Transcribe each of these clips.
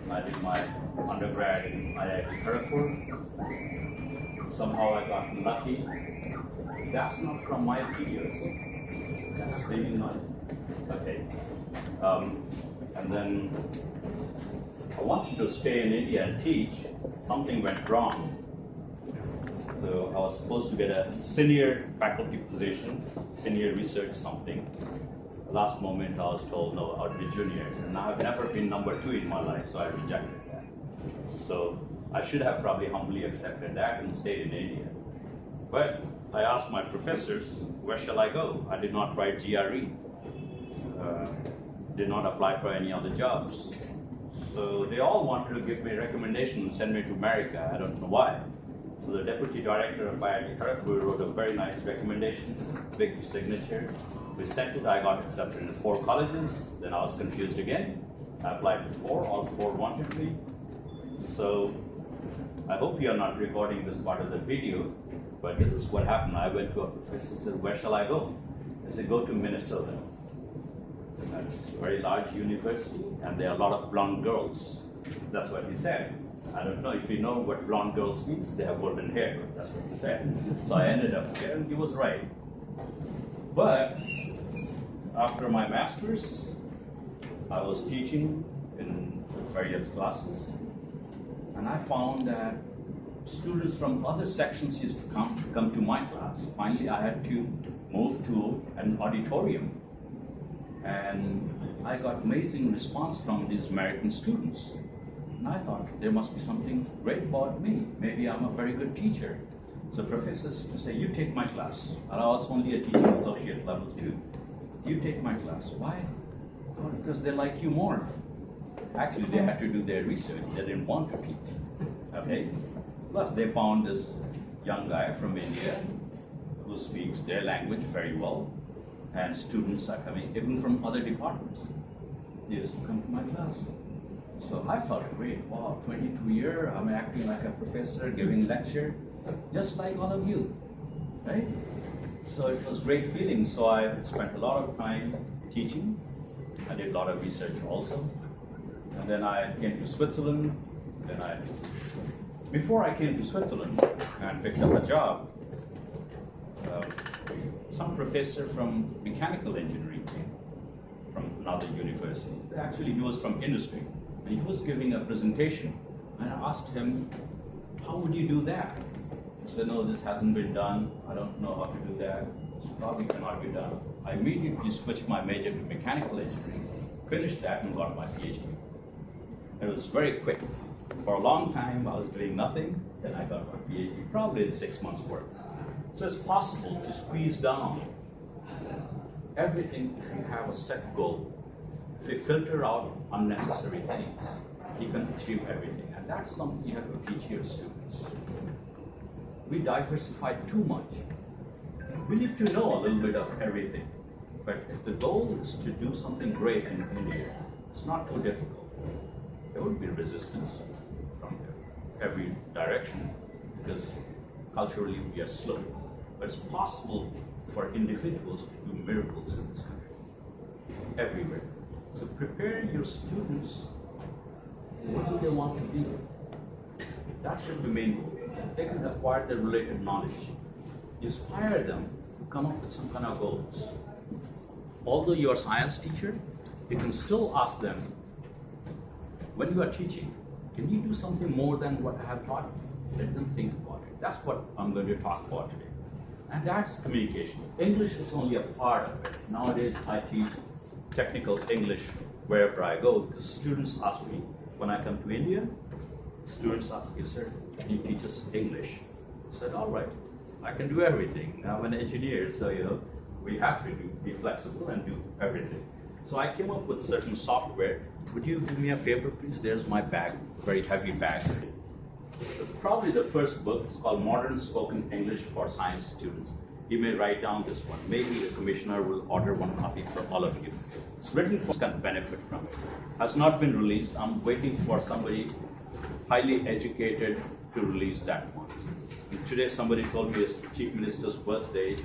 I did my undergrad in IIT Kharagpur. Somehow I got lucky. That's not from my videos. That's really nice. Okay. And then I wanted to stay in India and teach. Something went wrong. So I was supposed to get a senior faculty position, senior research something. Last moment I was told, no, I'll be junior. And I've never been number 2 in my life, so I rejected that. So I should have probably humbly accepted that and stayed in India. But I asked my professors, where shall I go? I did not write GRE. Did not apply for any other jobs. So they all wanted to give me a recommendation and send me to America. I don't know why. So the deputy director of IIT Kharagpur wrote a very nice recommendation, big signature. We sent it, I got accepted in 4 colleges, then I was confused again. I applied to 4, all 4 wanted me. So I hope you are not recording this part of the video, but this is what happened. I went to a professor and said, where shall I go? I said, go to Minnesota. That's a very large university, and there are a lot of blonde girls. That's what he said. I don't know if you know what blonde girls means. They have golden hair. That's what he said. So I ended up here, and he was right. But after my master's, I was teaching in various classes, and I found that students from other sections used to come to my class. Finally, I had to move to an auditorium, and I got amazing response from these American students. And I thought, there must be something great about me. Maybe I'm a very good teacher. So professors would say, you take my class. And I was only a teaching associate level 2. You take my class. Why? Oh, because they like you more. Actually, they had to do their research. They didn't want to teach. Okay? Plus, they found this young guy from India who speaks their language very well. And students are coming, even from other departments. They used to come to my class. So I felt great. Wow, 22 years, I'm acting like a professor, giving lecture, just like all of you, right? So it was great feeling. So I spent a lot of time teaching. I did a lot of research also. And then I came to Switzerland. Before I came to Switzerland and picked up a job, some professor from mechanical engineering came from another university. Actually, he was from industry. And he was giving a presentation, and I asked him, how would you do that? He said, no, this hasn't been done. I don't know how to do that. This probably cannot be done. I immediately switched my major to mechanical engineering, finished that, and got my PhD. It was very quick. For a long time, I was doing nothing, then I got my PhD, probably in 6 months' work. So it's possible to squeeze down everything if you have a set goal. If you filter out unnecessary things, you can achieve everything. And that's something you have to teach your students. We diversify too much. We need to know a little bit of everything. But if the goal is to do something great in India, it's not too difficult. There would be resistance from every direction because culturally we are slow. But it's possible for individuals to do miracles in this country, everywhere. So prepare your students. What do they want to be? That should be main goal. They can acquire the related knowledge. Inspire them to come up with some kind of goals. Although you're a science teacher, you can still ask them, when you are teaching, can you do something more than what I have taught? Let them think about it. That's what I'm going to talk about today. And that's communication. English is only a part of it. Nowadays, I teach technical English wherever I go because students ask me, when I come to India, students ask me, sir, can you teach us English? I said, all right, I can do everything. I'm an engineer, so we have to be flexible and do everything. So I came up with certain software. Would you do me a favor, please? There's my bag, very heavy bag. Probably the first book is called Modern Spoken English for Science Students. You may write down this one. Maybe the commissioner will order one copy for all of you. It's written for can benefit from it. Has not been released. I'm waiting for somebody highly educated to release that one. And today somebody told me it's Chief Minister's birthday.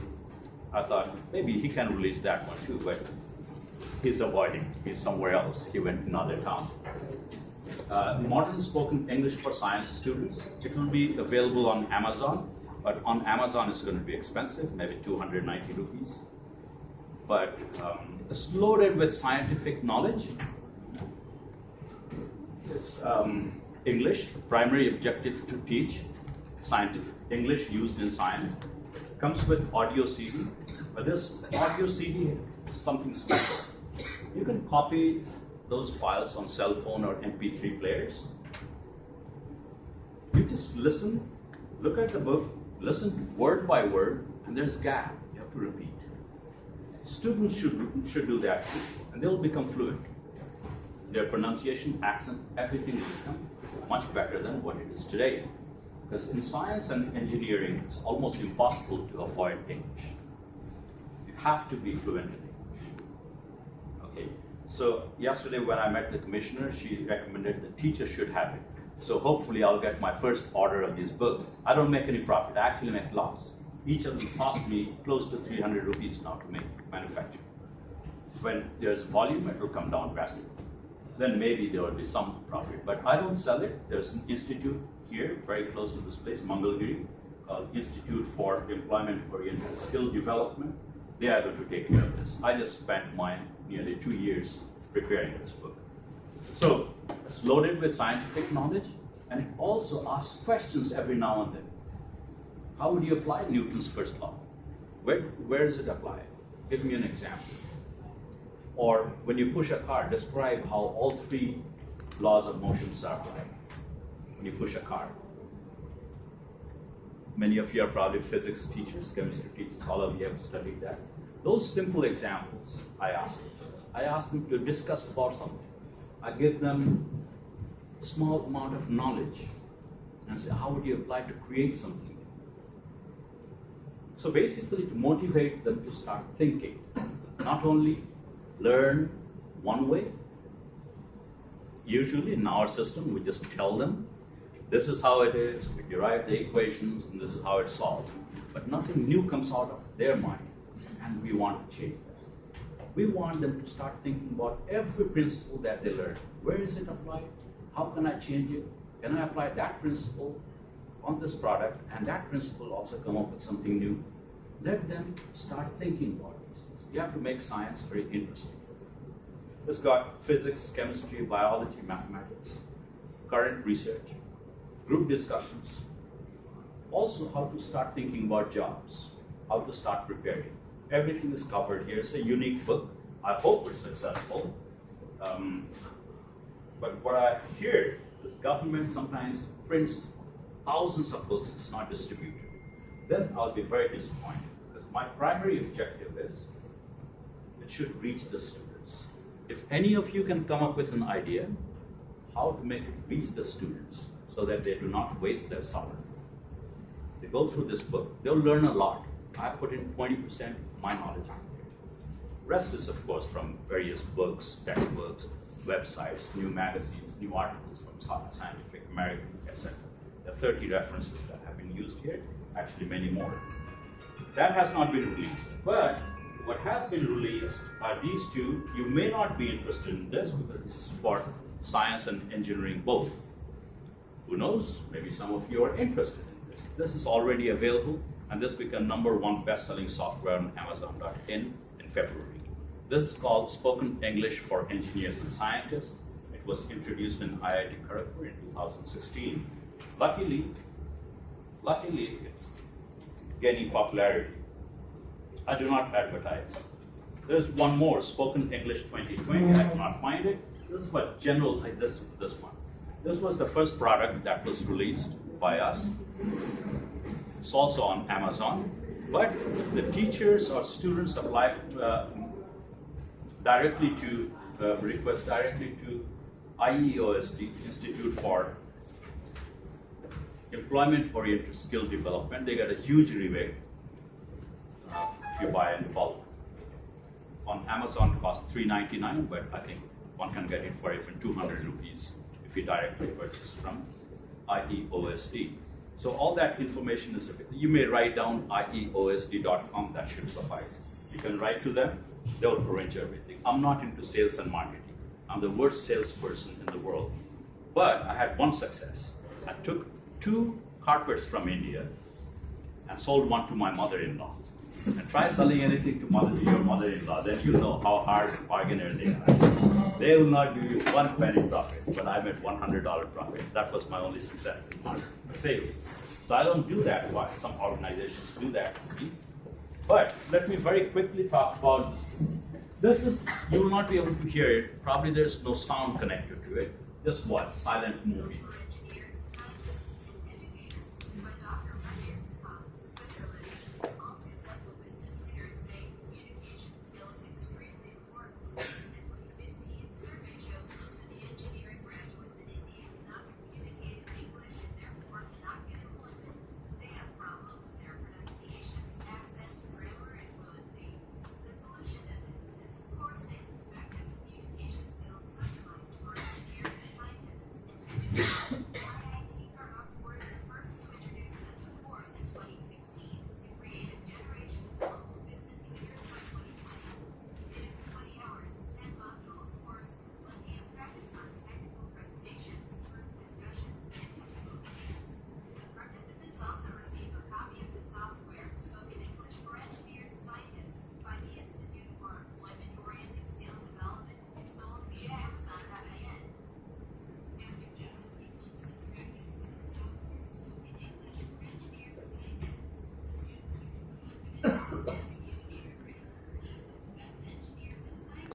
I thought maybe he can release that one too, but he's avoiding. He's somewhere else. He went to another town. Modern Spoken English for Science students. It will be available on Amazon, but on Amazon it's going to be expensive, maybe 290 rupees. But it's loaded with scientific knowledge. It's English, primary objective to teach scientific English used in science. Comes with audio CD, but this audio CD is something special. You can copy those files on cell phone or MP3 players. You just listen, look at the book, listen word by word, and there's gap. You have to repeat. Students should do that too, and they'll become fluent. Their pronunciation, accent, everything will become much better than what it is today. Because in science and engineering, it's almost impossible to avoid English. You have to be fluent in English. Okay. So yesterday when I met the commissioner, she recommended the teacher should have it. So hopefully I'll get my first order of these books. I don't make any profit, I actually make loss. Each of them cost me close to 300 rupees now to manufacture. When there's volume, it will come down drastically. Then maybe there will be some profit. But I don't sell it. There's an institute here, very close to this place, Mangalgiri, called Institute for Employment-Oriented Skill Development. They are going to take care of this. I just spent nearly 2 years preparing this book. So it's loaded with scientific knowledge, and it also asks questions every now and then. How would you apply Newton's first law? Where does it apply? Give me an example. Or when you push a car, describe how all 3 laws of motion are applied. When you push a car. Many of you are probably physics teachers, chemistry teachers, all of you have studied that. Those simple examples I ask them to discuss about something. I give them a small amount of knowledge and say, how would you apply to create something? So basically to motivate them to start thinking, not only learn one way. Usually in our system, we just tell them, this is how it is, we derive the equations, and this is how it's solved. But nothing new comes out of their mind, and we want to change that. We want them to start thinking about every principle that they learn. Where is it applied? How can I change it? Can I apply that principle on this product, and that principle also come up with something new? Let them start thinking about this. You have to make science very interesting for them. It's got physics, chemistry, biology, mathematics, current research, group discussions, also how to start thinking about jobs, how to start preparing. Everything is covered here. It's a unique book. I hope it's successful. But what I hear is government sometimes prints thousands of books, it's not distributed. Then I'll be very disappointed. Because my primary objective is it should reach the students. If any of you can come up with an idea how to make it reach the students so that they do not waste their summer, they go through this book, they'll learn a lot. I put in 20% of my knowledge on here. Rest is, of course, from various books, textbooks, websites, new magazines, new articles from Scientific American, etc. There are 30 references that have been used here, actually many more. That has not been released. But what has been released are these two. You may not be interested in this because this is for science and engineering both. Who knows? Maybe some of you are interested in this. This is already available, and this became #1 best-selling software on Amazon.in in February. This is called Spoken English for Engineers and Scientists. It was introduced in IIT Kharagpur in 2016. Luckily, it's gaining popularity. I do not advertise. There's one more, Spoken English 2020. I cannot find it. This is for general, like this one. This was the first product that was released by us. It's also on Amazon. But if the teachers or students apply directly to request directly to IEOSD, Institute for Employment-Oriented Skill Development, they get a huge rebate if you buy in bulk. On Amazon, it costs $3.99, but I think one can get it for even 200 rupees if you directly purchase from IEOSD. So all that information is available. You may write down IEOSD.com, that should suffice. You can write to them, they'll arrange everything. I'm not into sales and marketing. I'm the worst salesperson in the world. But I had one success. I took 2 carpets from India and sold one to my mother-in-law. And try selling anything to your mother-in-law, then you'll know how hard bargainer they are. They will not give you 1 penny profit, but I made $100 profit. That was my only success in market sales. So I don't do that. Why? Some organizations do that. But let me very quickly talk about this. You will not be able to hear it. Probably there's no sound connected to it. Just watch, silent movie.